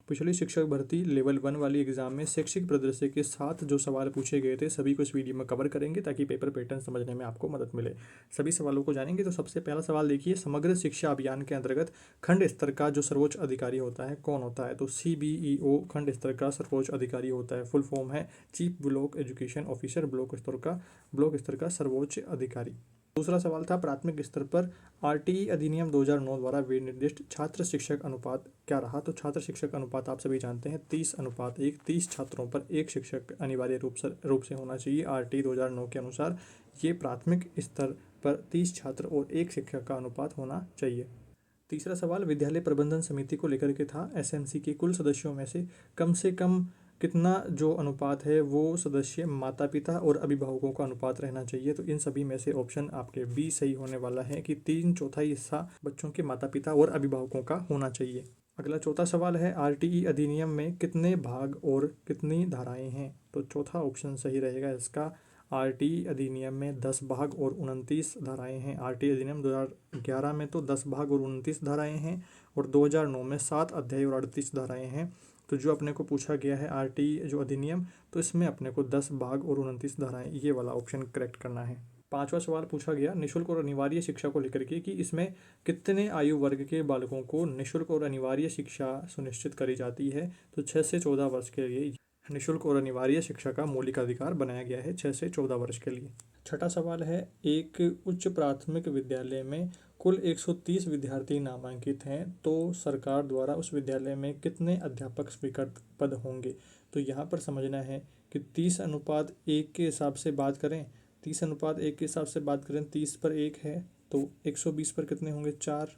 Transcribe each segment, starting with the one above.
पिछली शिक्षक भर्ती लेवल 1 वाली एग्जाम में शैक्षिक परिदृश्य के साथ जो सवाल पूछे गए थे सभी को इस वीडियो में कवर करेंगे ताकि पेपर पैटर्न समझने में आपको मदद मिले। सभी सवालों को जानेंगे। तो सबसे पहला सवाल देखिए, समग्र शिक्षा अभियान के अंतर्गत खंड स्तर का जो सर्वोच्च अधिकारी होता है कौन होता है? तो CBEO खंड स्तर का सर्वोच्च अधिकारी होता है। फुल फॉर्म है chief block education officer, block स्तर का सर्वोच्च अधिकारी। दूसरा सवाल था, प्राथमिक स्तर पर RTE अधिनियम 2009 द्वारा विनिर्दिष्ट छात्र शिक्षक अनुपात क्या रहा? तो छात्र शिक्षक अनुपात आप सभी जानते हैं 30:1, 30 छात्रों पर एक शिक्षक अनिवार्य रूप से होना चाहिए। RTE 2009 के अनुसार ये प्राथमिक स्तर पर 30 छात्र और एक शिक्षक का अनुपात होना चाहिए। तीसरा सवाल विद्यालय प्रबंधन समिति को लेकर के था। SMC के कुल सदस्यों में से कम कितना जो अनुपात है वो सदस्य माता पिता और अभिभावकों का अनुपात रहना चाहिए? तो इन सभी में से ऑप्शन आपके बी सही होने वाला है कि 3/4 हिस्सा बच्चों के माता पिता और अभिभावकों का होना चाहिए। अगला चौथा सवाल है, RTE अधिनियम में कितने भाग और कितनी धाराएं हैं? तो चौथा ऑप्शन सही रहेगा इसका। RTE अधिनियम में 10 भाग और 29 धाराएं हैं। RTE अधिनियम 2011 में तो 10 भाग और 29 धाराएं हैं और 2009 में 7 अध्याय और 38 धाराएं हैं। तो जो अपने को पूछा गया है RTE जो अधिनियम, तो इसमें अपने को 10 भाग और 29 धाराएं, ये वाला ऑप्शन करेक्ट करना है। पांचवा सवाल पूछा गया निःशुल्क और अनिवार्य शिक्षा को लेकर के कि इसमें कितने आयु वर्ग के बालकों को निःशुल्क और अनिवार्य शिक्षा सुनिश्चित करी जाती है? तो 6 से 14 वर्ष के लिए निःशुल्क और अनिवार्य शिक्षा का मौलिक अधिकार बनाया गया है 6 से 14 वर्ष के लिए। छठा सवाल है, एक उच्च प्राथमिक विद्यालय में कुल 130 विद्यार्थी नामांकित हैं तो सरकार द्वारा उस विद्यालय में कितने अध्यापक स्वीकृत पद होंगे? तो यहाँ पर समझना है कि 30:1 के हिसाब से बात करें, 30:1 के हिसाब से बात करें, 30 पर 1 है तो 120 पर कितने होंगे? 4।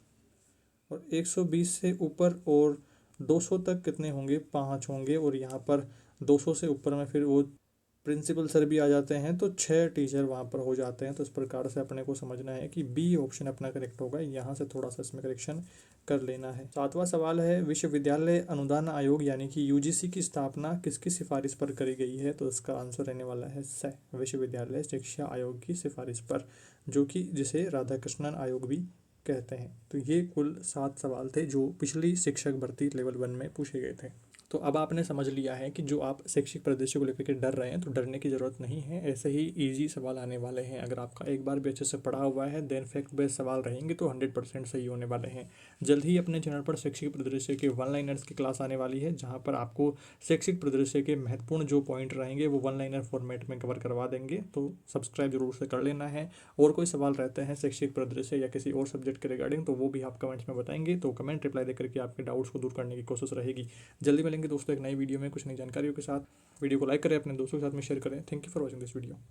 और 120 से ऊपर और 200 तक कितने होंगे? 5 होंगे। और यहाँ पर 200 से ऊपर में फिर वो प्रिंसिपल सर भी आ जाते हैं तो 6 टीचर वहाँ पर हो जाते हैं। तो इस प्रकार से अपने को समझना है कि बी ऑप्शन अपना करेक्ट होगा। यहाँ से थोड़ा सा इसमें करेक्शन कर लेना है। सातवां सवाल है, विश्वविद्यालय अनुदान आयोग यानी कि UGC की स्थापना किसकी सिफारिश पर करी गई है? तो इसका आंसर रहने वाला है स, विश्वविद्यालय शिक्षा आयोग की सिफारिश पर, जो कि जिसे राधाकृष्णन आयोग भी कहते हैं। तो ये कुल 7 सवाल थे जो पिछली शिक्षक भर्ती लेवल 1 में पूछे गए थे। तो अब आपने समझ लिया है कि जो आप शैक्षिक परिदृश्य को लेकर के डर रहे हैं तो डरने की ज़रूरत नहीं है। ऐसे ही इजी सवाल आने वाले हैं। अगर आपका एक बार भी अच्छे से पढ़ा हुआ है देन फैक्ट बेस्ड सवाल रहेंगे तो 100% सही होने वाले हैं। जल्द ही अपने चैनल पर शैक्षिक परिदृश्य के 1 लाइनर्स की क्लास आने वाली है, जहाँ पर आपको शैक्षिक परिदृश्य के महत्वपूर्ण जो पॉइंट रहेंगे वो 1 लाइनर फॉर्मेट में कवर करवा देंगे। तो सब्सक्राइब जरूर से कर लेना है। और कोई सवाल रहते हैं शैक्षिक परिदृश्य या किसी और सब्जेक्ट के रिगार्डिंग तो वो भी आप कमेंट्स में बताएंगे। तो कमेंट रिप्लाई देकर के आपके डाउट्स को दूर करने की कोशिश रहेगी। जल्दी मिलेंगे दोस्तों एक नई वीडियो में कुछ नई जानकारियों के साथ। वीडियो को लाइक करें, अपने दोस्तों के साथ में शेयर करें। Thank you for watching this video.